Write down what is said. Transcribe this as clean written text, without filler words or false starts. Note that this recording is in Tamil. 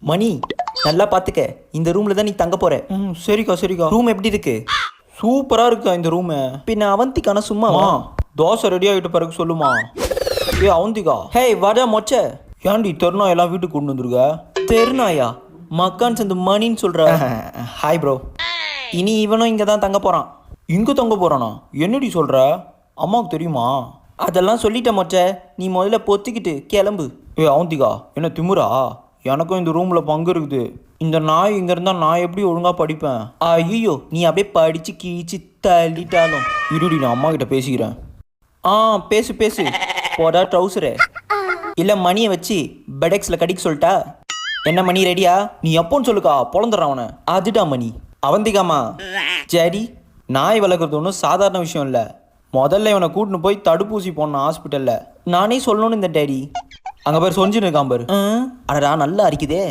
மணி நல்லா பார்த்துக்க, இந்த ரூமில் தான் நீ தங்க போற. சரிக்கா சரிக்கா. ரூம் எப்படி இருக்கு? சூப்பராக இருக்கா இந்த ரூமு. பின்ன அவந்திக்கான சும்மாவா? தோசை ரெடி ஆகிட்ட பிறகு சொல்லுமா. ஏ அவந்திகா. ஹே வாடா மொச்ச. ஏன்டி தெருநா எல்லாம் வீட்டுக்கு கொண்டு வந்துருக்க? தெருநாயா? மக்கான் சேர்ந்து மணின்னு சொல்ற. Hi bro. இனி இவனும் இங்கே தான் தங்க போகிறான். இங்கே தங்க போகிறானா? என்னடி சொல்கிற? அம்மாவுக்கு தெரியுமா? அதெல்லாம் சொல்லிட்ட மொச்ச, நீ முதல்ல பொத்திக்கிட்டு கிளம்பு. ஏ அவந்திகா, என்ன திமுறா? எனக்கும் இந்த ரூமில் பங்கு இருக்குது. இந்த நாய் இங்கே இருந்தால் நான் எப்படி ஒழுங்காக படிப்பேன்? ஐயோ, நீ அப்படியே படித்து கிழிச்சு தள்ளிட்டாலும். இருடி, நான் அம்மா கிட்ட பேசிக்கிறேன். பேசு பேசு. போடா ட்ரௌசரு. இல்லை மணியை வச்சு பெடெக்ஸில் கடிக்க சொல்லிட்டா? என்ன மணி ரெடியா? நீ எப்போன்னு சொல்லுக்கா, பொழந்துடுறான் அவனை. அதுடா மணி. அவந்திகாமா, சரி நாய் வளர்க்குறது ஒன்றும் சாதாரண விஷயம் இல்லை. முதல்ல இவனை கூட்டின்னு போய் தடுப்பூசி போடணும் ஹாஸ்பிட்டலில். நானே சொல்லணும்னு இந்த டேடி. அங்கே பேர் சொஞ்சுன்னு இருக்கான் பாரு. அடடா நல்லா அரிக்குதே.